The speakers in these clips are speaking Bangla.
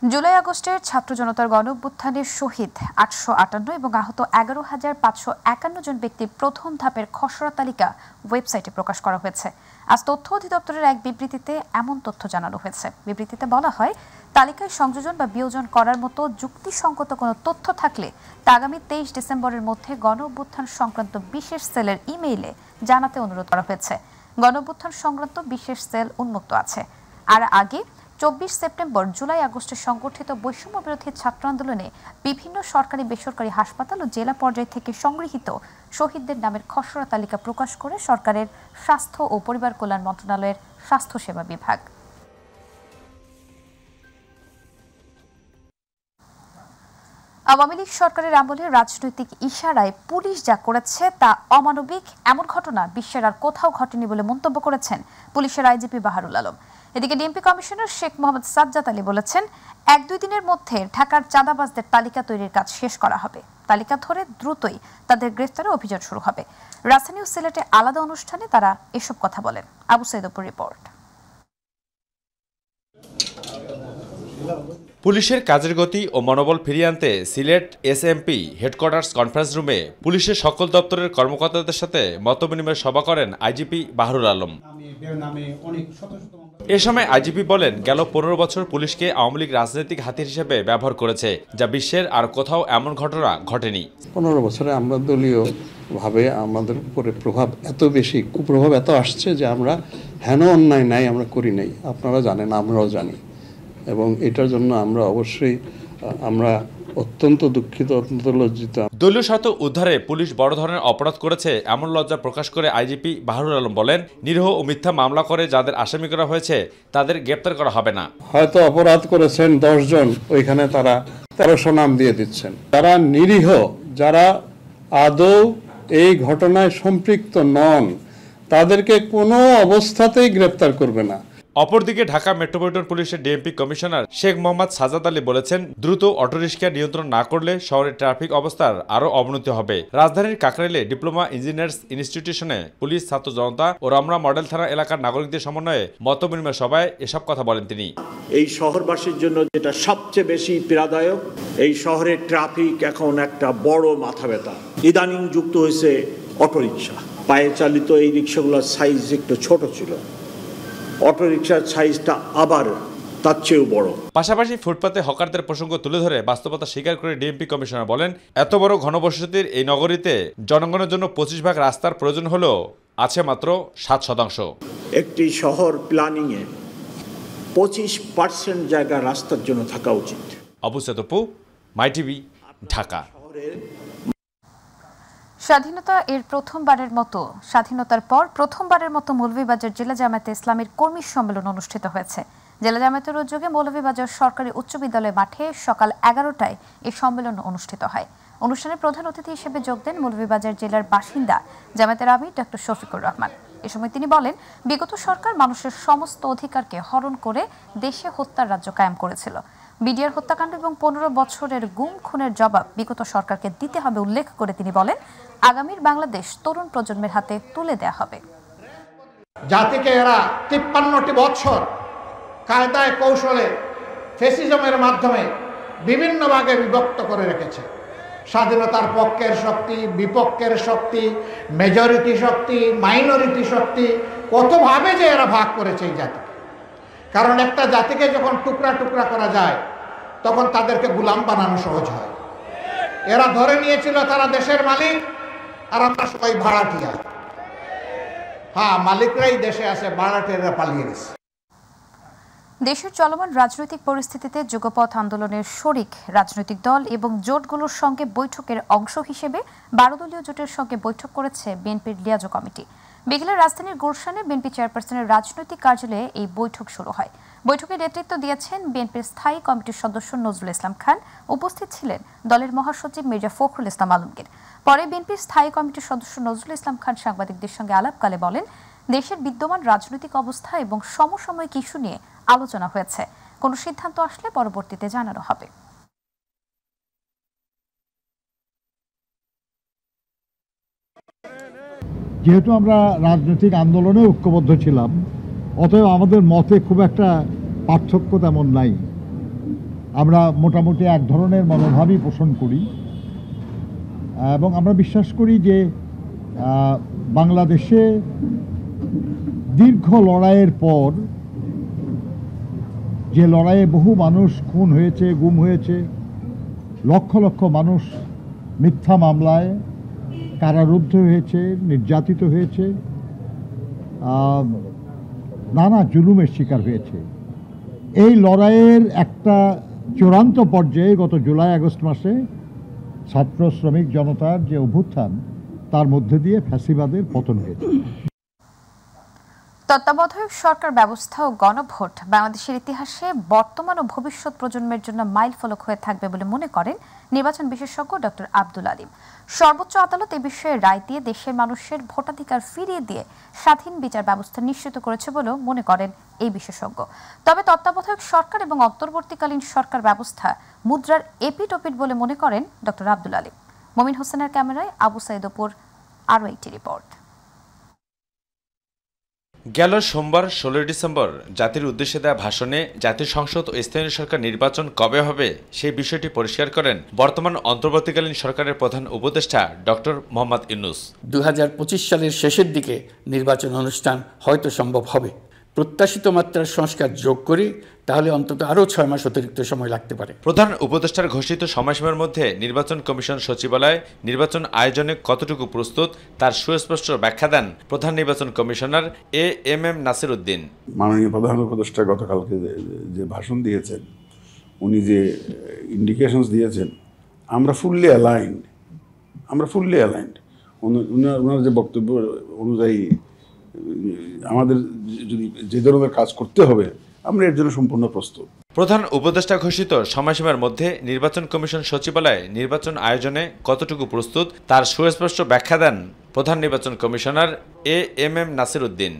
জুলাই আগস্টের ছাত্র জনতার গণঅভ্যুত্থানের শহীদ 858 এবং আহত 11,551 জন ব্যক্তির প্রথম ধাপের খসড়া তালিকা ওয়েবসাইটে প্রকাশ করা হয়েছে। আজ তথ্য অধিদপ্তরের এক বিবৃতিতে এমন তথ্য জানানো হয়েছে। বিবৃতিতে বলা হয়, তালিকায় সংযোজন বা বিয়োজন করার মতো যুক্তিসঙ্গত কোনো তথ্য থাকলে তা আগামী 23 ডিসেম্বরের মধ্যে গণঅভ্যুত্থান সংক্রান্ত বিশেষ সেলের ইমেইলে জানাতে অনুরোধ করা হয়েছে। গণঅভ্যুত্থান সংক্রান্ত বিশেষ সেল উন্মুক্ত আছে। আর আগে 24 সেপ্টেম্বর জুলাই আগস্টে সংগঠিত বৈষম্য বিরোধী ছাত্র আন্দোলনে বিভিন্ন সরকারি বেসরকারি হাসপাতাল ও জেলা পর্যায় থেকে সংগৃহীত শহীদদের নামের খসড়া তালিকা প্রকাশ করে সরকারের স্বাস্থ্য ও পরিবার কল্যাণ মন্ত্রণালয়ের স্বাস্থ্য সেবা বিভাগ। আওয়ামী লীগ সরকারের আমলে রাজনৈতিক ইশারায় পুলিশ যা করেছে তা অমানবিক, এমন ঘটনা বিশ্বের আর কোথাও ঘটেনি বলে মন্তব্য করেছেন পুলিশের আইজিপি বাহারুল আলম। এদিকে ডিএমপি কমিশনার শেখ মোহাম্মদ সাজ্জাদ আলী বলেছেন, 1-2 দিনের মধ্যে ঢাকার চাঁদাবাজদের তালিকা তৈরির কাজ শেষ করা হবে। তালিকা ধরে দ্রুতই তাদের গ্রেফতারে অভিযান শুরু হবে। রাজধানী ও সিলেটে আলাদা অনুষ্ঠানে তারা এসব কথা বলেন। আবু সাইদ অপুর রিপোর্ট। পুলিশের কাজের গতি ও মনোবল ফিরিয়ে আনতে সিলেট এসএমপি হেডকোয়ার্টার্স কনফারেন্স রুমে পুলিশের সকল দপ্তরের কর্মকর্তাদের সাথে মতবিনিময় সভা করেন আইজিপি বাহারুল আলম। এ সময় আইজিপি বলেন, গেল 15 বছর পুলিশকে আওয়ামী লীগ রাজনৈতিক হাতিয়ার হিসেবে ব্যবহার করেছে, যা বিশ্বের আর কোথাও এমন ঘটনা ঘটেনি। 15 বছরে আমরা দলীয় ভাবে আমাদের উপরে প্রভাব এত বেশি, কুপ্রভাব এত আসছে যে আমরা হেন অন্যায় নাই আমরা করি নাই। আপনারা জানেন, আমরাও জানি, এবং এটার জন্য আমরা অবশ্যই অত্যন্ত দুঃখিত, অত্যন্ত লজ্জিত। দলীয় স্বার্থ উদ্ধারে পুলিশ বড় ধরনের অপরাধ করেছে এমন লজ্জা প্রকাশ করে আইজিপি বাহারুল আলম বলেন, নিরীহ ও মিথ্যা মামলা করে যাদের আসামি করা হয়েছে তাদের গ্রেপ্তার করা হবে না। হয়তো অপরাধ করেছেন 10 জন, ওইখানে তারা 1300 নাম দিয়ে দিচ্ছেন। যারা নিরীহ, যারা আদৌ এই ঘটনায় সম্পৃক্ত নন, তাদেরকে কোনো অবস্থাতেই গ্রেপ্তার করবে না। অপরদিকে ঢাকা মেট্রোপলিটন পুলিশের ডিএমপি কমিশনার শেখ মোহাম্মদ সাজ্জাদ আলী বলেছেন, দ্রুত অটোরিকশা নিয়ন্ত্রণ না করলে শহরের ট্রাফিক অবস্থার আরও অবনতি হবে। রাজধানীর কাকরাইলে ডিপ্লোমা ইঞ্জিনিয়ার্স ইনস্টিটিউশনে পুলিশ, ছাত্র জনতা ও রমনা মডেল থানা এলাকার নাগরিকদের সমন্বয়ে মতবিনিময় সভায় এসব কথা বলেন তিনি। এই শহরবাসীর জন্য যেটা সবচেয়ে বেশি পীড়াদায়ক, এই শহরের ট্রাফিক এখন একটা বড় মাথা ব্যথা। ইদানিং যুক্ত হয়েছে অটোরিকশা। পায়ে চালিত এই রিক্সাগুলোর সাইজ একটু ছোট ছিল, অটোরিকশার সাইজটা আবার তার চেয়েও বড়। পাশাপাশি ফুটপাতে হকারদের প্রসঙ্গ তুলে ধরে বাস্তবতা স্বীকার করে ডিএমপি কমিশনার বলেন, এত বড় ঘনবসতির এই নগরীতে জনগণের জন্য 25 ভাগ রাস্তার প্রয়োজন হলেও আছে মাত্র 7%। একটি শহর প্ল্যানিংয়ে 25% জায়গা রাস্তার জন্য থাকা উচিত। আবু সাইদ অপু, মাই টিভি, ঢাকা। স্বাধীনতার পর প্রথমবারের মতো মৌলভীবাজার জেলা জামায়াতে ইসলামীর কর্মী সম্মেলন অনুষ্ঠিত হয়েছে। জেলা জামায়াতের উদ্যোগে মৌলভীবাজার সরকারি উচ্চ বিদ্যালয় মাঠে সকাল 11টায় এই সম্মেলন অনুষ্ঠিত হয়। অনুষ্ঠানে প্রধান অতিথি হিসেবে যোগ দেন মৌলভীবাজার জেলার বাসিন্দা জামায়াতের আমির ডক্টর শফিকুর রহমান। এ সময় তিনি বলেন, বিগত সরকার মানুষের সমস্ত অধিকারকে হরণ করে দেশে হত্যার রাজ্য কায়েম করেছিল। বিডিআর হত্যাকাণ্ড এবং 15 বছরের গুম খুনের জবাব বিগত সরকারকে দিতে হবে উল্লেখ করে তিনি বলেন, আগামীর বাংলাদেশ তরুণ প্রজন্মের হাতে তুলে দেয়া হবে। জাতিকে এরা 53টি বছর কায়দায় কৌশলে ফ্যাসিজমের মাধ্যমে বিভিন্ন ভাগে বিভক্ত করে রেখেছে। স্বাধীনতার পক্ষের শক্তি, বিপক্ষের শক্তি, মেজরিটি শক্তি, মাইনরিটি শক্তি, কতভাবে যে এরা ভাগ করেছে এই জাতিকে। কারণ একটা জাতিকে যখন টুকরা টুকরা করা যায় তখন তাদেরকে গোলাম বানানো সহজ হয়। এরা ধরে নিয়েছিল তারা দেশের মালিক আর আমরা সবাই ভাড়াটিয়া। হ্যাঁ, মালিকরাই দেশে আছে, ভাড়াটিয়ারা পালিয়ে গেছে। দেশের চলমান রাজনৈতিক পরিস্থিতিতে যুগপথ আন্দোলনের শরিক রাজনৈতিক দল এবং জোটগুলোর সঙ্গে বৈঠকের অংশ হিসেবে 12 দলীয় জোটের সঙ্গে বৈঠক করেছে বিএনপির লিয়াজো কমিটি। বিকেলে রাজধানীর গুলশানে বিএনপি চেয়ারপারসনের রাজনৈতিক কার্যালয়ে এই বৈঠক শুরু হয়। বৈঠকে নেতৃত্ব দিয়েছেন বিএনপির স্থায়ী কমিটির সদস্য নজরুল ইসলাম খান। উপস্থিত ছিলেন দলের মহাসচিব মির্জা ফখরুল ইসলাম আলমগীর। পরে বিএনপির স্থায়ী কমিটির সদস্য নজরুল ইসলাম খান সাংবাদিকদের সঙ্গে আলাপকালে বলেন, দেশের বিদ্যমান রাজনৈতিক অবস্থা এবং সমসাময়িক ইস্যু নিয়ে আলোচনা হয়েছে। কোনো সিদ্ধান্ত আসলে পরবর্তীতে জানানো হবে। যেহেতু আমরা রাজনৈতিক আন্দোলনে ঐক্যবদ্ধ ছিলাম, অতএব আমাদের মতে খুব একটা পার্থক্য তেমন নাই। আমরা মোটামুটি এক ধরনের মনোভাবই পোষণ করি এবং আমরা বিশ্বাস করি যে বাংলাদেশে দীর্ঘ লড়াইয়ের পর যে লড়াইয়ে বহু মানুষ খুন হয়েছে, গুম হয়েছে, লক্ষ লক্ষ মানুষ মিথ্যা মামলায় কারারুদ্ধ হয়েছে, নির্যাতিত হয়েছে, নানা জুলুমের শিকার হয়েছে। এই লড়াইয়ের একটা চূড়ান্ত পর্যায়ে গত জুলাই আগস্ট মাসে ছাত্র শ্রমিক জনতার যে অভ্যুত্থান, তার মধ্যে দিয়ে ফ্যাসিবাদের পতন হয়েছে। তত্ত্বাবধায়ক সরকার ব্যবস্থা ও গণভোট বাংলাদেশের ইতিহাসে বর্তমান ও ভবিষ্যৎ প্রজন্মের জন্য মাইলফলক হয়ে থাকবে বলে মনে করেন নির্বাচন বিশেষজ্ঞ ডক্টর আব্দুল আলিম। সর্বোচ্চ আদালত এ বিষয়ে রায় দিয়ে দেশের মানুষের ভোটাধিকার ফিরিয়ে দিয়ে স্বাধীন বিচার ব্যবস্থা নিশ্চিত করেছে বলেও মনে করেন এই বিশেষজ্ঞ। তবে তত্ত্বাবধায়ক সরকার এবং অন্তর্বর্তীকালীন সরকার ব্যবস্থা মুদ্রার এপিটোপিট বলে মনে করেন ডক্টর আব্দুল আলিম। মমিন হোসেনের ক্যামেরায় আবু সাইদ অপুর আরও একটি রিপোর্ট। গেল সোমবার 16 ডিসেম্বর জাতির উদ্দেশ্যে দেওয়া ভাষণে জাতীয় সংসদ ও স্থানীয় সরকার নির্বাচন কবে হবে সেই বিষয়টি পরিষ্কার করেন বর্তমান অন্তর্বর্তীকালীন সরকারের প্রধান উপদেষ্টা ডক্টর মোহাম্মদ ইউনূস। 2025 সালের শেষের দিকে নির্বাচন অনুষ্ঠান হয়তো সম্ভব হবে। প্রত্যাশিত মাত্রার সংস্কার যোগ করি তাহলে অন্তত আরও 6 মাস অতিরিক্ত সময় লাগতে পারে। প্রধান উপদেষ্টার ঘোষিত সময়সীমার মধ্যে নির্বাচন কমিশন সচিবালয় নির্বাচন আয়োজনে কতটুকু প্রস্তুত তার সুস্পষ্ট ব্যাখ্যা দেন প্রধান নির্বাচন কমিশনার এএমএম নাসির উদ্দিন। মাননীয় প্রধান উপদেষ্টা গতকালকে যে ভাষণ দিয়েছেন, উনি যে ইন্ডিকেশনস দিয়েছেন, আমরা ফুললি অ্যালাইন্ড। ওনার যে বক্তব্য অনুযায়ী আমাদের যদি যে ধরনের কাজ করতে হবে আমরা এর জন্য সম্পূর্ণ প্রস্তুত। প্রধান উপদেষ্টা ঘোষিত সময়সীমার মধ্যে নির্বাচন কমিশন সচিবালয় নির্বাচন আয়োজনে কতটুকু প্রস্তুত তার সুস্পষ্ট ব্যাখ্যা দেন প্রধান নির্বাচন কমিশনার এএমএম নাসির উদ্দিন।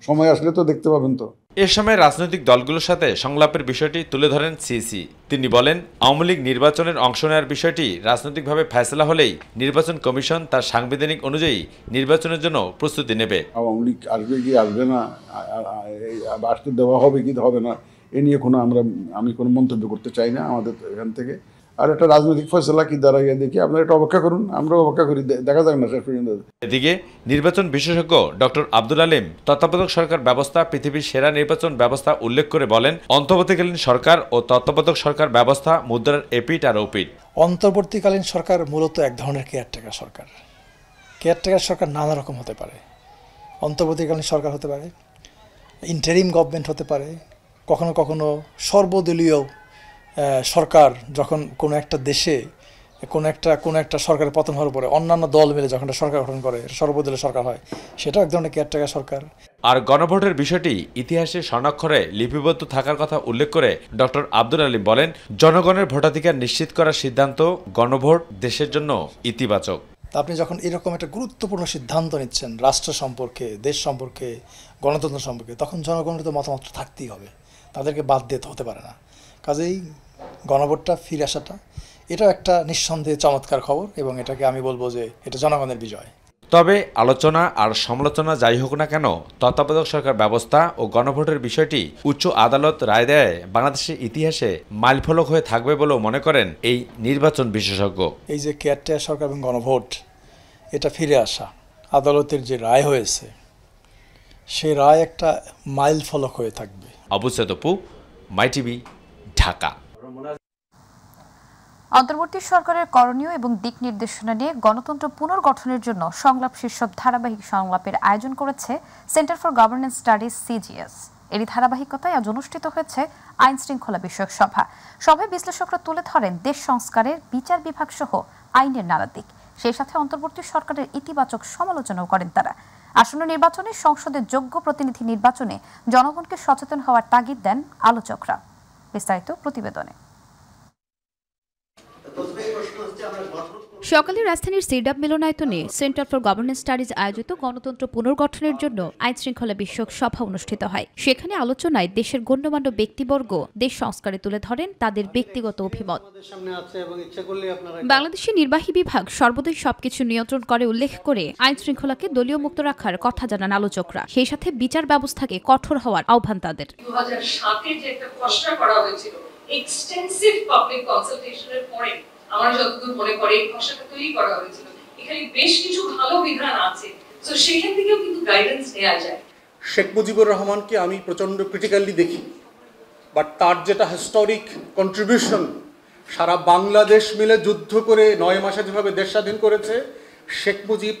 সময় আসলে তো দেখতে পাবেন। তো এ সময় রাজনৈতিক দলগুলোর সাথে সংলাপের বিষয়টি তুলে ধরেন সিসি। তিনি বলেন, আওয়ামী লীগ নির্বাচনের অংশ নেওয়ার বিষয়টি রাজনৈতিকভাবে ফয়সালা হলেই নির্বাচন কমিশন তার সাংবিধানিক অনুযায়ী নির্বাচনের জন্য প্রস্তুতি নেবে। আওয়ামী লীগ আসবে কি আসবে না, আসতে দেওয়া হবে কি হবে না, এ নিয়ে আমি কোনো মন্তব্য করতে চাই না আমাদের এখান থেকে। আর একটা রাজনৈতিক ফয়সালা কি দাঁড়াইয়া দেখি, আপনারা এটা অপেক্ষা করুন, আমরা অপেক্ষা করি, দেখা যাক না শেষ পর্যন্ত। এদিকে নির্বাচন বিশেষজ্ঞ ডক্টর আব্দুল আলিম তত্ত্বাবধায়ক সরকার ব্যবস্থা পৃথিবীর সেরা নির্বাচন ব্যবস্থা উল্লেখ করে বলেন, অন্তর্বর্তীকালীন সরকার ও তত্ত্বাবধায়ক সরকার ব্যবস্থা মুদ্রার এপিঠ আর ওপিঠ। অন্তর্বর্তীকালীন সরকার মূলত এক ধরনের কেয়ারটেকার সরকার। কেয়ারটেকার সরকার নানা রকম হতে পারে। অন্তর্বর্তীকালীন সরকার হতে পারে, ইন্টারিম গভর্নমেন্ট হতে পারে, কখনো কখনো সর্বদলীয় সরকার। যখন কোনো একটা দেশে কোনো একটা সরকারের পতন হওয়ার পরে অন্যান্য দল মিলে যখন একটা সরকার গঠন করে, সর্বদলীয় সরকার হয়, সেটাও এক ধরনের কেয়ারটেকার সরকার। আর গণভোটের বিষয়টি ইতিহাসে স্বর্ণাক্ষরে লিপিবদ্ধ থাকার কথা উল্লেখ করে ডক্টর আব্দুল আলিম বলেন, জনগণের ভোটাধিকার নিশ্চিত করার সিদ্ধান্ত গণভোট দেশের জন্য ইতিবাচক। আপনি যখন এরকম একটা গুরুত্বপূর্ণ সিদ্ধান্ত নিচ্ছেন রাষ্ট্র সম্পর্কে, দেশ সম্পর্কে, গণতন্ত্র সম্পর্কে, তখন জনগণের তো মতামত থাকতেই হবে, তাদেরকে বাদ দিতে হতে পারে না। কাজেই গণভোটটা ফিরে আসাটা এটাও একটা নিঃসন্দেহে চমৎকার খবর এবং এটাকে আমি বলবো যে এটা জনগণের বিজয়। তবে আলোচনা আর সমালোচনা যাই হোক না কেন, তত্ত্বাবধায়ক সরকার ব্যবস্থা ও গণভোটের বিষয়টি উচ্চ আদালত রায় দেয় বাংলাদেশের ইতিহাসে মাইলফলক হয়ে থাকবে বলেও মনে করেন এই নির্বাচন বিশেষজ্ঞ। এই যে কেয়ারটেকার সরকার এবং গণভোট, এটা ফিরে আসা, আদালতের যে রায় হয়েছে সেই রায় একটা মাইলফলক হয়ে থাকবে। আবু সাইদ অপু, মাই টিভি, ঢাকা। অন্তর্বর্তী সরকারের করণীয় এবং দিক নির্দেশনা নিয়ে গণতন্ত্র পুনর্গঠনের জন্য সংলাপ শীর্ষক ধারাবাহিক সংলাপের আয়োজন করেছে centre for governance studies CGS. এরই ধারাবাহিকতায় আজ অনুষ্ঠিত হয়েছে আইন শৃঙ্খলা বিষয়ক সভা। সভায় বিশ্লেষকরা তুলে ধরেন দেশ সংস্কারের বিচার বিভাগ সহ আইনের নানা দিক। সেই সাথে অন্তর্বর্তী সরকারের ইতিবাচক সমালোচনাও করেন তারা। আসন্ন নির্বাচনে সংসদের যোগ্য প্রতিনিধি নির্বাচনে জনগণকে সচেতন হওয়ার তাগিদ দেন আলোচকরা। বিস্তারিত প্রতিবেদনে। সকালে রাজধানীর সিডাব মিলনায়তনে সেন্টার ফর গভর্নেন্স স্টাডিজ আয়োজিত গণতন্ত্র পুনর্গঠনের জন্য আইন শৃঙ্খলা বিষয়ক সভা অনুষ্ঠিত হয়। সেখানে আলোচনায় দেশের গণ্যমান্য ব্যক্তিবর্গ দেশ সংস্কারে তুলে ধরেন তাদের ব্যক্তিগত অভিমত। বাংলাদেশের নির্বাহী বিভাগ সর্বদাই সবকিছু নিয়ন্ত্রণ করে উল্লেখ করে আইন শৃঙ্খলাকে দলীয় মুক্ত রাখার কথা জানান আলোচকরা। সেই সাথে বিচার ব্যবস্থাকে কঠোর হওয়ার আহ্বান তাদের। 2007-এ যে একটা খসড়া করা হয়েছিল এক্সটেন্সিভ পাবলিক কনসালটেশনের পরে আমার যতদূর মনে পড়ে এই খসড়াটা তৈরি করা হয়েছিল। এখানে বেশ কিছু ভালো বিধান আছে, তো সেখান থেকেও কিন্তু গাইডেন্স নেওয়া যায়। শেখ মুজিবুর রহমানকে আমি প্রচন্ড ক্রিটিক্যালি দেখি, বাট তার যেটা হিস্টোরিক কন্ট্রিবিউশন, সারা বাংলাদেশ মিলে যুদ্ধ করে 9 মাসে যেভাবে দেশ স্বাধীন করেছে, শেখ মুজিব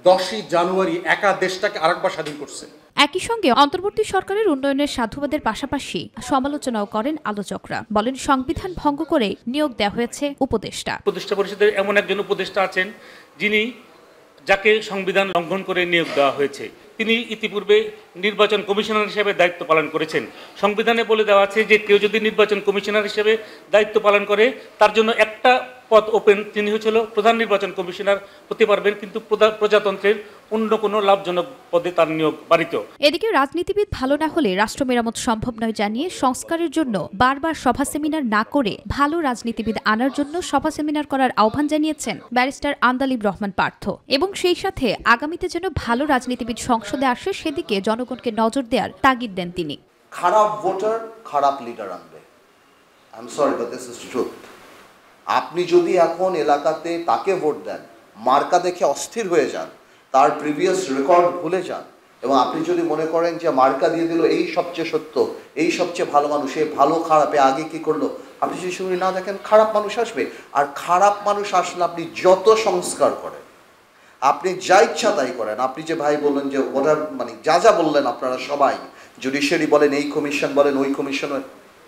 10ই জানুয়ারি একা দেশটাকে আরেকবার স্বাধীন করছে। একই সঙ্গে অন্তর্বর্তী সরকারের উন্নয়নের সাধুবাদের পাশাপাশি সমালোচনাও করেন আলোচকরা। বলেন সংবিধান ভঙ্গ করে নিয়োগ দেওয়া হয়েছে উপদেষ্টা। উপদেষ্টা পরিষদের এমন একজন উপদেষ্টা আছেন যিনি যাকে সংবিধান লঙ্ঘন করে নিয়োগ দেওয়া হয়েছে। তিনি ইতিপূর্বে নির্বাচন কমিশনার হিসেবে দায়িত্ব পালন করেছেন। সংবিধানে বলে দেওয়া আছে যে কেউ যদি নির্বাচন কমিশনার হিসেবে দায়িত্ব পালন করে তার জন্য একটা পদ ওপেন, তিনি হচ্ছিল প্রধান নির্বাচন কমিশনার হতে পারবেন, কিন্তু প্রজাতন্ত্রের অন্য কোনো লাভজনক পদে তার নিয়োগ বাড়িত। এদিকে রাজনীতিবিদ ভালো না হলে রাষ্ট্র মেরামত সম্ভব নয় জানিয়ে সংস্কারের জন্য বারবার সভা সেমিনার না করে ভালো রাজনীতিবিদ আনার জন্য সভা সেমিনার করার আহ্বান জানিয়েছেন ব্যারিস্টার আন্দালিব রহমান পার্থ, এবং সেই সাথে আগামীতে যেন ভালো রাজনীতিবিদ সংসদে আসে সেদিকে জনগণকে নজর দেওয়ার তাগিদ দেন তিনি। খারাপ ভোটার খারাপ লিডার আনবে। I am sorry but this is truth. আপনি যদি এখন এলাকাতে তাকে ভোট দেন, মার্কা দেখে অস্থির হয়ে যান, তার প্রিভিয়াস রেকর্ড ভুলে যান, এবং আপনি যদি মনে করেন যে মার্কা দিয়ে দিল এই সবচেয়ে সত্য, এই সবচেয়ে ভালো মানুষ, এই ভালো খারাপে আগে কি করলো, আপনি যদি সেগুলি না দেখেন, খারাপ মানুষ আসবে। আর খারাপ মানুষ আসলে আপনি যত সংস্কার করেন, আপনি যা ইচ্ছা তাই করেন, আপনি যে ভাই বললেন যে ওরা মানে যা যা বললেন আপনারা সবাই, জুডিশিয়ারি বলেন, এই কমিশন বলেন, ওই কমিশন,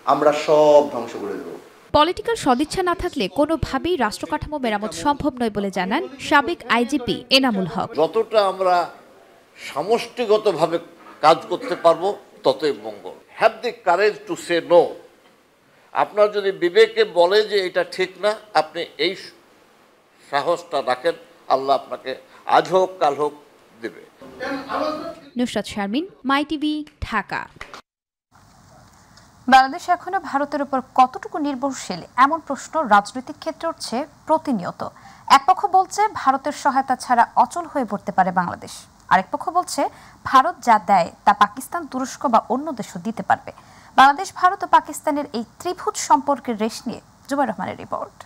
আমরা সব ধ্বংস করে দেবো। পলিটিক্যাল সদিচ্ছা না থাকলে কোনোভাবেই রাষ্ট্র কাঠামো মেরামত সম্ভব নয় বলে জানান সাবেক আইজিপি এনামুল হক। যতটা আমরা সমষ্টিগতভাবে কাজ করতে পারবো ততই মঙ্গল। Have the courage to say no. আপনার যদি বিবেকে বলে যে এটা ঠিক না, আপনি এই সাহসটা রাখেন, আল্লাহ আপনাকে আজ হোক কাল হোক দেবে। নুসরাত শারমিন, মাই টিভি, ঢাকা। বাংলাদেশ এখনো ভারতের উপর কতটুকু নির্ভরশীল, এমন প্রশ্ন রাজনৈতিক ক্ষেত্রে উঠছে প্রতিনিয়ত। এক পক্ষ বলছে ভারতের সহায়তা ছাড়া অচল হয়ে পড়তে পারে বাংলাদেশ, আরেক পক্ষ বলছে ভারত যা দেয় তা পাকিস্তান, তুরস্ক বা অন্য দেশও দিতে পারবে। বাংলাদেশ, ভারত ও পাকিস্তানের এই ত্রিভুজ সম্পর্কের রেশ নিয়ে জুবাইর রহমানের রিপোর্ট।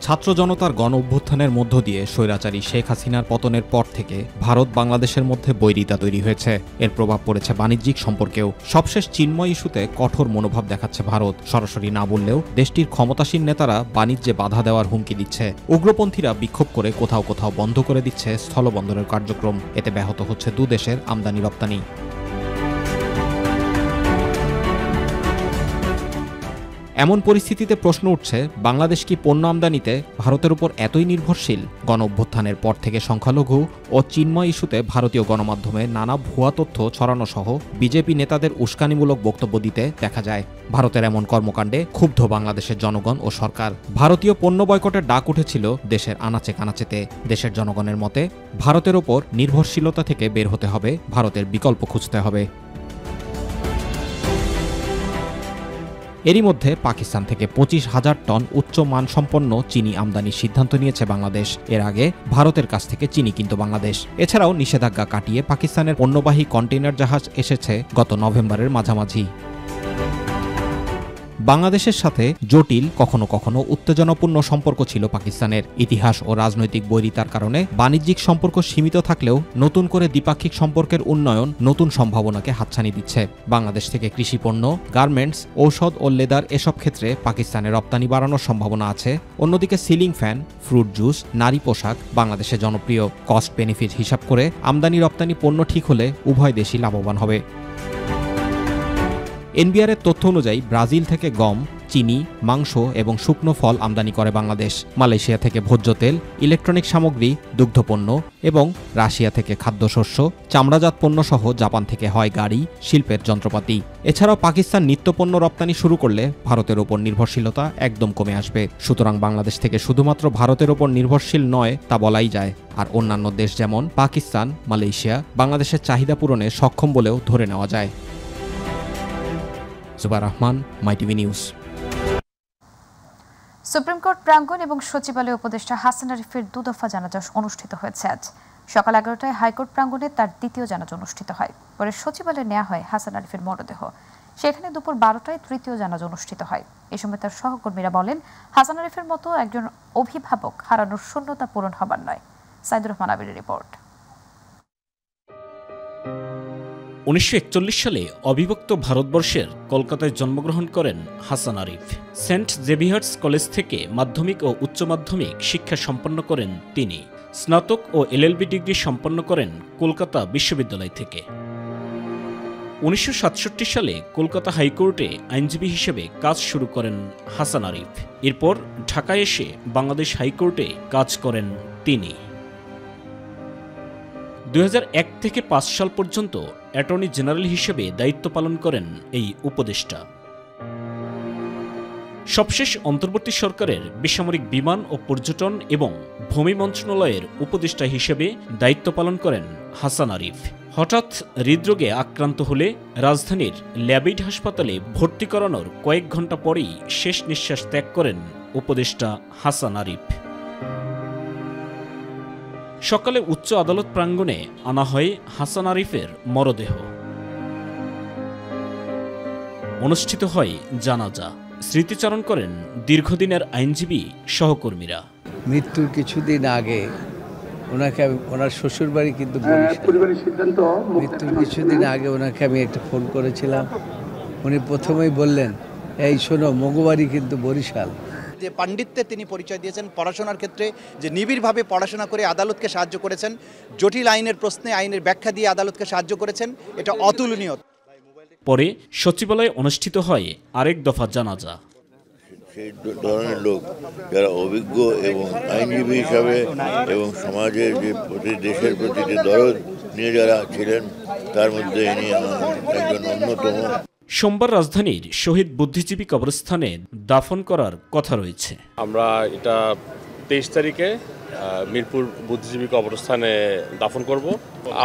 ছাত্র জনতার গণ অভ্যুত্থানের মধ্য দিয়ে স্বৈরাচারী শেখ হাসিনার পতনের পর থেকে ভারত বাংলাদেশের মধ্যে বৈরিতা তৈরি হয়েছে। এর প্রভাব পড়েছে বাণিজ্যিক সম্পর্কেও। সবশেষ চিন্ময় ইস্যুতে কঠোর মনোভাব দেখাচ্ছে ভারত। সরাসরি না বললেও দেশটির ক্ষমতাসীন নেতারা বাণিজ্যে বাধা দেওয়ার হুমকি দিচ্ছে। উগ্রপন্থীরা বিক্ষোভ করে কোথাও কোথাও বন্ধ করে দিচ্ছে স্থলবন্দরের কার্যক্রম। এতে ব্যাহত হচ্ছে দুদেশের আমদানি রপ্তানি। এমন পরিস্থিতিতে প্রশ্ন উঠছে, বাংলাদেশ কি পণ্য আমদানিতে ভারতের উপর এতই নির্ভরশীল? গণ অভ্যুত্থানের পর থেকে সংখ্যালঘু ও চিন্ময় ইস্যুতে ভারতীয় গণমাধ্যমে নানা ভুয়া তথ্য ছড়ানো সহ বিজেপি নেতাদের উস্কানিমূলক বক্তব্য দিতে দেখা যায়। ভারতের এমন কর্মকাণ্ডে ক্ষুব্ধ বাংলাদেশের জনগণ ও সরকার। ভারতীয় পণ্য বয়কটের ডাক উঠেছিল দেশের আনাচে কানাচেতে। দেশের জনগণের মতে ভারতের ওপর নির্ভরশীলতা থেকে বের হতে হবে, ভারতের বিকল্প খুঁজতে হবে। এরই মধ্যে পাকিস্তান থেকে 25,000 টন উচ্চ মানসম্পন্ন চিনি আমদানির সিদ্ধান্ত নিয়েছে বাংলাদেশ। এর আগে ভারতের কাছ থেকে চিনি কিনত বাংলাদেশ। এছাড়াও নিষেধাজ্ঞা কাটিয়ে পাকিস্তানের পণ্যবাহী কন্টেইনার জাহাজ এসেছে গত নভেম্বরের মাঝামাঝি। বাংলাদেশের সাথে জটিল, কখনো কখনো উত্তেজনাপূর্ণ সম্পর্ক ছিল পাকিস্তানের। ইতিহাস ও রাজনৈতিক বৈরিতার কারণে বাণিজ্যিক সম্পর্ক সীমিত থাকলেও নতুন করে দ্বিপাক্ষিক সম্পর্কের উন্নয়ন নতুন সম্ভাবনাকে হাতছানি দিচ্ছে। বাংলাদেশ থেকে কৃষিপণ্য, গার্মেন্টস, ঔষধ ও লেদার এসব ক্ষেত্রে পাকিস্তানের রপ্তানি বাড়ানোর সম্ভাবনা আছে। অন্যদিকে সিলিং ফ্যান, ফ্রুট জুস, নারী পোশাক বাংলাদেশে জনপ্রিয়। কস্ট বেনিফিট হিসাব করে আমদানি রপ্তানি পণ্য ঠিক হলে উভয় দেশই লাভবান হবে। এনবিআরের তথ্য অনুযায়ী ব্রাজিল থেকে গম, চিনি, মাংস এবং শুকনো ফল আমদানি করে বাংলাদেশ। মালয়েশিয়া থেকে ভোজ্য তেল, ইলেকট্রনিক সামগ্রী, দুগ্ধপণ্য এবং রাশিয়া থেকে খাদ্যশস্য, চামড়াজাত পণ্য সহ জাপান থেকে হয় গাড়ি, শিল্পের যন্ত্রপাতি। এছাড়াও পাকিস্তান নিত্যপণ্য রপ্তানি শুরু করলে ভারতের ওপর নির্ভরশীলতা একদম কমে আসবে। সুতরাং বাংলাদেশ থেকে শুধুমাত্র ভারতের ওপর নির্ভরশীল নয় তা বলাই যায়। আর অন্যান্য দেশ যেমন পাকিস্তান, মালয়েশিয়া বাংলাদেশের চাহিদা পূরণে সক্ষম বলেও ধরে নেওয়া যায়। জুবাইর রহমান, মাই টিভি নিউজ। সুপ্রিম কোর্ট প্রাঙ্গণ এবং সচিবালয় উপদেষ্টা হাসান আরিফের দুদফা জানাজা অনুষ্ঠিত হয়েছে আজ সকাল 11টায় হাইকোর্ট প্রাঙ্গণে তার দ্বিতীয় জানাজা অনুষ্ঠিত হয়। পরে সচিবালয়ে নেওয়া হয় হাসান আরিফের মরদেহ। সেখানে দুপুর 12টায় তৃতীয় জানাজা অনুষ্ঠিত হয়। এ সময় তার সহকর্মীরা বলেন, হাসান আরিফের মতো একজন অভিভাবক হারানোর শূন্যতা পূরণ হবার নয়। সাইদুর রহমান আবিরের রিপোর্ট। 1941 সালে অবিভক্ত ভারতবর্ষের কলকাতায় জন্মগ্রহণ করেন Hasan Arif. Saint Xavier's college থেকে মাধ্যমিক ও উচ্চ মাধ্যমিক শিক্ষা সম্পন্ন করেন তিনি। স্নাতক ও এলএলবি ডিগ্রি সম্পন্ন করেন কলকাতা বিশ্ববিদ্যালয় থেকে। 1967 সালে কলকাতা হাইকোর্টে আইনজীবী হিসেবে কাজ শুরু করেন হাসান আরিফ। এরপর ঢাকায় এসে বাংলাদেশ হাইকোর্টে কাজ করেন তিনি। 2001 থেকে 5 সাল পর্যন্ত অ্যাটর্নি জেনারেল হিসেবে দায়িত্ব পালন করেন এই উপদেষ্টা। সবশেষ অন্তর্বর্তী সরকারের বেসামরিক বিমান ও পর্যটন এবং ভূমি মন্ত্রণালয়ের উপদেষ্টা হিসেবে দায়িত্ব পালন করেন হাসান আরিফ। হঠাৎ হৃদরোগে আক্রান্ত হলে রাজধানীর ল্যাবেইড হাসপাতালে ভর্তি করানোর কয়েক ঘণ্টা পরেই শেষ নিঃশ্বাস ত্যাগ করেন উপদেষ্টা হাসান আরিফ। সকালে উচ্চ আদালত প্রাঙ্গণে আনা হয় হাসান আরিফের মরদেহ। অনুষ্ঠিত হয় জানাজা। স্মৃতিচারণ করেন দীর্ঘদিনের আইনজীবী সহকর্মীরা। মৃত্যুর কিছুদিন আগে ওনাকে ওনার শ্বশুরবাড়ি কিন্তু মৃত্যুর কিছুদিন আগে ওনাকে আমি একটা ফোন করেছিলাম। উনি প্রথমেই বললেন, এই শোনো, মগবাড়ি কিন্তু বরিশাল। যে পাণ্ডিত্যের তিনি পরিচয় দিয়েছেন, পড়াশোনার ক্ষেত্রে যে নিবিড়ভাবে পড়াশোনা করে আদালতকে সাহায্য করেছেন, জটিল আইনের প্রশ্নে আইনের ব্যাখ্যা দিয়ে আদালতকে সাহায্য করেছেন, এটা অতুলনীয়। পরে সচিবালয়ে অনুষ্ঠিত হয় আরেক দফা জানাজা। সেই ধরনের লোক যারা অভিজ্ঞ এবং আইনজীবী হিসাবে এবং সমাজের যে দেশের প্রতি যে দরদ নিয়ে যারা ছিলেন, তার মধ্যে ইনি একজন অন্যতম। সোমবার রাজধানীর শহীদ বুদ্ধিজীবী কবরস্থানে দাফন করার কথা রয়েছে। আমরা এটা 23 তারিখে মিরপুর বুদ্ধিজীবী কবরস্থানে দাফন করব।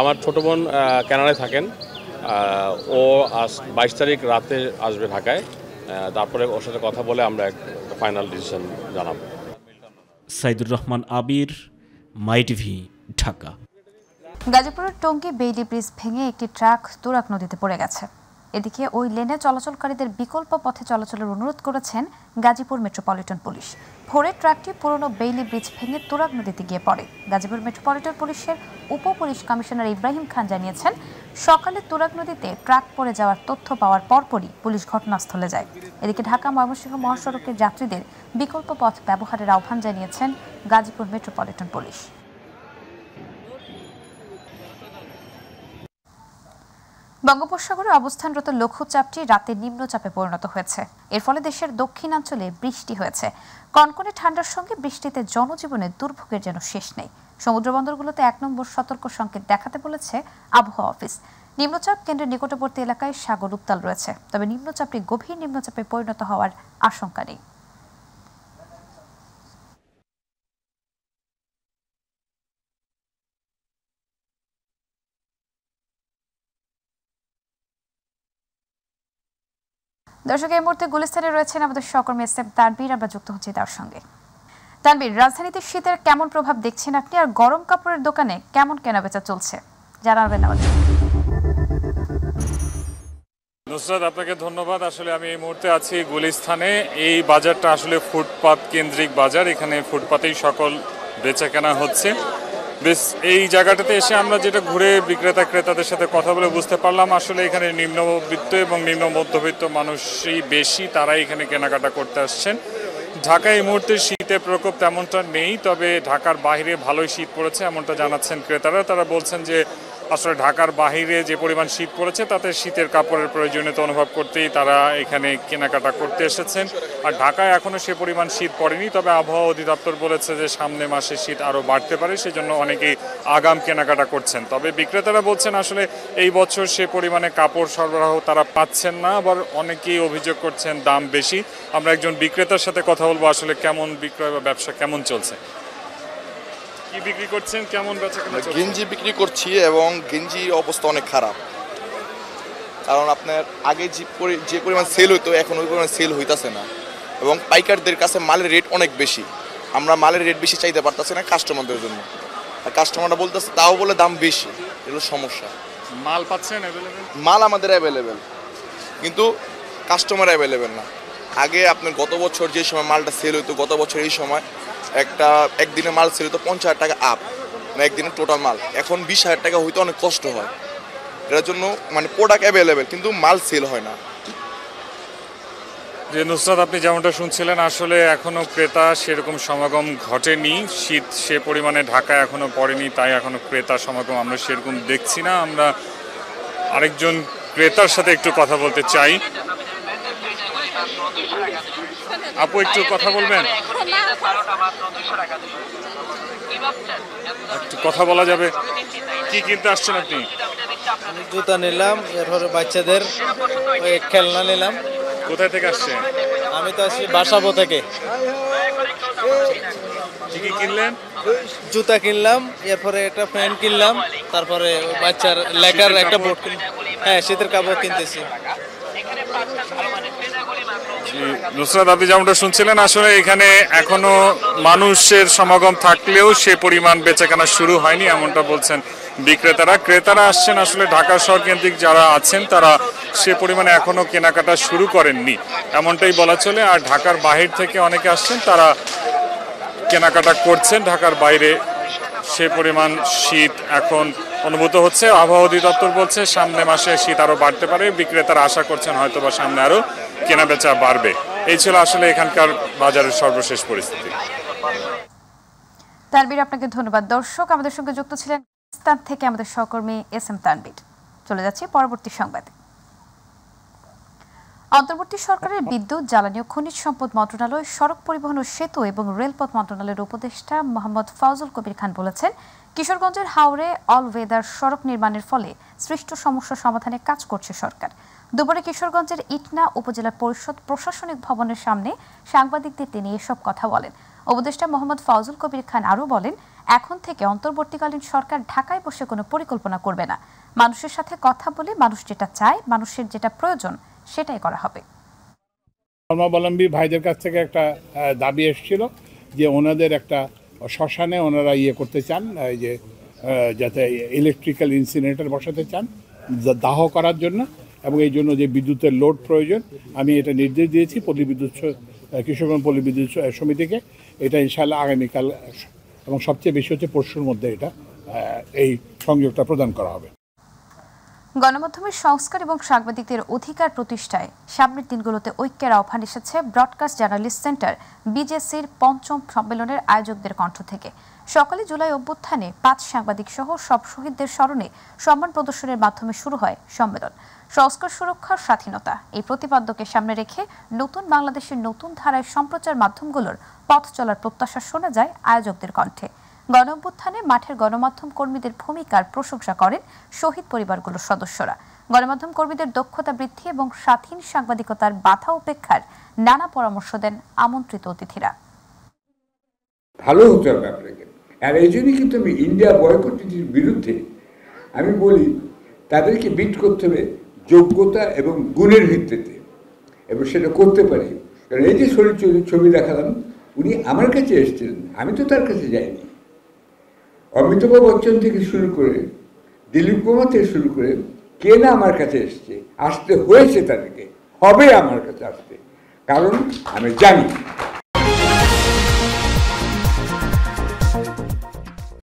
আমার ছোট বোন কানাডায় থাকেন, ও 22 তারিখ রাতে আসবে ঢাকায়। তারপরে ওর সাথে কথা বলে আমরা একটা ফাইনাল ডিসিশন জানাবো। সাইদুর রহমান আবির, মাই টিভি, ঢাকা। গাজীপুরের টঙ্গী বেইলি ব্রিজ ভেঙে একটি ট্রাক তুরাগ নদীতে পড়ে গেছে। এদিকে ওই লেনে চলাচলকারীদের বিকল্প পথে চলাচলের অনুরোধ করেছেন গাজীপুর মেট্রোপলিটন পুলিশ। ভোরে ট্রাকটি পুরনো বেইলি ব্রিজ ভেঙে তুরাগ নদীতে গিয়ে পড়ে। গাজীপুর মেট্রোপলিটন পুলিশের উপ পুলিশ কমিশনার ইব্রাহিম খান জানিয়েছেন, সকালে তুরাগ নদীতে ট্রাক পড়ে যাওয়ার তথ্য পাওয়ার পরপরই পুলিশ ঘটনাস্থলে যায়। এদিকে ঢাকা ময়মনসিংহ মহাসড়কের যাত্রীদের বিকল্প পথ ব্যবহারের আহ্বান জানিয়েছেন গাজীপুর মেট্রোপলিটন পুলিশ। বঙ্গোপসাগরে অবস্থানরত লঘুচাপটি রাতে নিম্নচাপে পরিণত হয়েছে। এর ফলে দেশের দক্ষিণাঞ্চলে বৃষ্টি হয়েছে। কনকনে ঠান্ডার সঙ্গে বৃষ্টিতে জনজীবনে দুর্ভোগের যেন শেষ নেই। সমুদ্র বন্দরগুলোতে 1 নম্বর সতর্ক সংকেত দেখাতে বলেছে আবহাওয়া অফিস। নিম্নচাপ কেন্দ্রের নিকটবর্তী এলাকায় সাগর উত্তাল রয়েছে, তবে নিম্নচাপটি গভীর নিম্নচাপে পরিণত হওয়ার আশঙ্কা নেই। দর্শক, এই মুহূর্তে গুলিস্তানে রয়েছেন আমাদের সহকর্মী এস এম তানবীর। আমরা যুক্ত হচ্ছি তার সঙ্গে। তানবীর, রাজধানীতে শীতের কেমন প্রভাব দেখছেন আপনি, আর গরম কাপড়ের দোকানে কেমন কেনাবেচা চলছে জানাবেন আমাদের। নুসরাত, আপনাকে ধন্যবাদ। আসলে আমি এই মুহূর্তে আছি গুলিস্তানে। এই বাজারটা আসলে ফুটপাত কেন্দ্রিক বাজার। এখানে ফুটপাতেই সকল বেচা কেনা হচ্ছে। বেশ, এই জায়গাটাতে এসে আমরা যেটা ঘুরে বিক্রেতা ক্রেতাদের সাথে কথা বলে বুঝতে পারলাম, আসলে এখানে নিম্নবিত্ত এবং নিম্ন মধ্যবিত্ত মানুষই বেশি, তারাই এখানে কেনাকাটা করতে আসছেন। ঢাকায় এই মুহূর্তে শীতের প্রকোপ তেমনটা নেই, তবে ঢাকার বাইরে ভালোই শীত পড়েছে এমনটা জানাচ্ছেন ক্রেতারা। তারা বলছেন যে আসলে ঢাকার বাইরে যে পরিমাণ শীত পড়েছে তাতে শীতের কাপড়ের প্রয়োজনীয়তা অনুভব করতেই তারা এখানে কেনাকাটা করতে এসেছেন। আর ঢাকায় এখনও সে পরিমাণ শীত পড়েনি, তবে আবহাওয়া অধিদপ্তর বলেছে যে সামনে মাসে শীত আরও বাড়তে পারে, সেজন্য অনেকেই আগাম কেনাকাটা করছেন। তবে বিক্রেতারা বলছেন আসলে এই বছর সে পরিমাণে কাপড় সরবরাহ তারা পাচ্ছেন না, আবার অনেকেই অভিযোগ করছেন দাম বেশি। আমরা একজন বিক্রেতার সাথে কথা বলবো, আসলে কেমন বিক্রয় বা ব্যবসা কেমন চলছে, কি বিক্রি করছেন, কেমন বেচাকেনা চলছে? গেঞ্জি বিক্রি করছি এবং গেঞ্জির অবস্থা অনেক খারাপ, কারণ আপনার আগে যে পরিমাণ সেল হইতো এখন ওই পরিমাণ সেল হইতাছে না। এবং পাইকারদের কাছে মালের রেট অনেক বেশি। আমরা মালের রেট বেশি চাইতে পারতেছি না কাস্টমারদের জন্য, আর কাস্টমাররা বলতেছে তাও বলে দাম বেশি, এগুলো সমস্যা। মাল পাচ্ছেন অ্যাভেলেবেল? মাল আমাদের অ্যাভেলেবেল, কিন্তু কাস্টমার অ্যাভেলেবেল না। আগে আপনার গত বছর যে সময় মালটা সেল হইতো, গত বছর এই সময় একদিনে মাল সেল হতো 50,000 টাকা আপ, মানে একদিনে টোটাল মাল। এখন 20,000 টাকা হইতে অনেক কষ্ট হয়। এটার জন্য মানে প্রোডাক্ট অ্যাভেলেবেল কিন্তু মাল সেল হয় না। যে নুসরাত, আপনি যেমনটা শুনছিলেন, আসলে এখনো ক্রেতা সেরকম সমাগম ঘটেনি। শীত সে পরিমাণে ঢাকায় এখনো পড়েনি, তাই এখনো ক্রেতা সমাগম আমরা সেরকম দেখছি না। আমরা আরেকজন ক্রেতার সাথে একটু কথা বলতে চাই। আপু, একটু কথা বলবেন? একটু কথা বলা যাবে? কি কিনতে আসছেন আপনি? জুতা নিলাম, এরপরে বাচ্চাদের খেলনা নিলাম। কোথায় থেকে আসছেন? আমি তো আসছি বাসাবো থেকে। কি কি কিনলেন? জুতা কিনলাম, এরপরে একটা ফ্যান কিনলাম, তারপরে বাচ্চার লেখার একটা বোর্ড কিনলাম। হ্যাঁ, শীতের কাপড় কিনতেছি। নুসরাত, আপনি যেমনটা শুনছিলেন, আসলে এখানে এখনো মানুষের সমাগম থাকলেও সে পরিমাণ বেচাকেনা শুরু হয়নি, এমনটা বলছেন বিক্রেতারা। ক্রেতারা আসছেন আসলে ঢাকা শহর কেন্দ্রিক যারা আছেন তারা সে পরিমাণে এখনো কেনাকাটা শুরু করেননি, এমনটাই বলা চলে। আর ঢাকার বাহির থেকে অনেকে আসছেন, তারা কেনাকাটা করছেন। ঢাকার বাইরে সে পরিমাণ শীত এখন অনুভূত হচ্ছে। আবহাওয়া অধিদপ্তর বলছে সামনে মাসে শীত আরও বাড়তে পারে। বিক্রেতারা আশা করছেন হয়তোবা সামনে আরও কেনাবেচা বাড়বে। এই ছিল আসলে এখানকার বাজারের সর্বশেষ পরিস্থিতি। তানবীর, আপনাকে ধন্যবাদ। দর্শক, আমাদের সঙ্গে যুক্ত ছিলেন পাকিস্তান থেকে আমাদের সহকর্মী SM তানবীর। চলে যাচ্ছি পরবর্তী সংবাদে। অন্তর্বর্তী সরকারের বিদ্যুৎ, জ্বালানি ও খনিজ সম্পদ মন্ত্রণালয়, সড়ক পরিবহন ও সেতু এবং রেলপথ মন্ত্রণালয়ের উপদেষ্টা মোহাম্মদ ফাউজুল কবির খান বলেছেন, কিশোরগঞ্জের হাওরে অল ওয়েদার সড়ক নির্মাণের ফলে সৃষ্ট সমস্যা সমাধানে কাজ করছে সরকার। দুপুরে কিশোরগঞ্জের ইটনা উপজেলা পরিষদ প্রশাসনিক ভবনের সামনে সাংবাদিকদের তিনি এসব কথা বলেন। উপদেষ্টা মোহাম্মদ ফাউজুল কবির খান আরও বলেন, এখন থেকে অন্তর্বর্তীকালীন সরকার ঢাকায় বসে কোনো পরিকল্পনা করবে না। মানুষের সাথে কথা বলে মানুষ যেটা চায়, মানুষের যেটা প্রয়োজন সেটাই করা হবে। ধর্মাবলম্বী ভাইদের কাছ থেকে একটা দাবি এসেছিল যে ওনাদের একটা শ্মশানে ওনারা করতে চান, এই যে যাতে ইলেকট্রিক্যাল ইনসিনারেটর বসাতে চান দাহ করার জন্য, এবং এই জন্য যে বিদ্যুতের লোড প্রয়োজন, আমি এটা নির্দেশ দিয়েছি কিশোরগঞ্জ পল্লী বিদ্যুৎ সমিতিকে। এটা ইনশাআল্লাহ আগামীকাল এবং সবচেয়ে বেশি হচ্ছে পরশুর মধ্যে এটা এই সংযোগটা প্রদান করা হবে। গণমাধ্যমের সংস্কার এবং সাংবাদিকদের অধিকার প্রতিষ্ঠায় সামনের দিনগুলোতে ঐক্যের আহ্বান এসেছে ব্রডকাস্ট জার্নালিস্ট সেন্টার BJCর ৫ম সম্মেলনের আয়োজকদের কণ্ঠ থেকে। সকালে জুলাই অভ্যুত্থানে ৫ সাংবাদিক সহ সব শহীদদের স্মরণে সম্মান প্রদর্শনের মাধ্যমে শুরু হয় সম্মেলন। সংস্কার, সুরক্ষা, স্বাধীনতা এই প্রতিপাদ্যকে সামনে রেখে নতুন বাংলাদেশের নতুন ধারায় সম্প্রচার মাধ্যমগুলোর পথ চলার প্রত্যাশা শোনা যায় আয়োজকদের কণ্ঠে। গণ অভ্যুত্থানে মাঠের গণমাধ্যম কর্মীদের ভূমিকার প্রশংসা করেন শহীদ পরিবারগুলোর সদস্যরা। গণমাধ্যম কর্মীদের দক্ষতা বৃদ্ধি এবং স্বাধীন সাংবাদিকতার বাধা উপেক্ষার নানা পরামর্শ দেন আমন্ত্রিত অতিথিরা। ভালো হতে হবে আপনাকে, আর এই জন্যই কিন্তু আমি ইন্ডিয়া বয়কটের বিরুদ্ধে আমি বলি তাদেরকে বিট করতে হবে যোগ্যতা এবং গুণের ভিত্তিতে, এবং সেটা করতে পারি। কারণ এই যে ছবি দেখালাম, উনি আমার কাছে এসেছিলেন, আমি তো তার কাছে যাইনি। অমিতাভ বচ্চন থেকে শুরু করে দিলীপ কুমার থেকে শুরু করে কে না আমার কাছে এসছে, আসতে হয়েছে তাদেরকে, হবে আমার কাছে আসতে, কারণ আমি জানি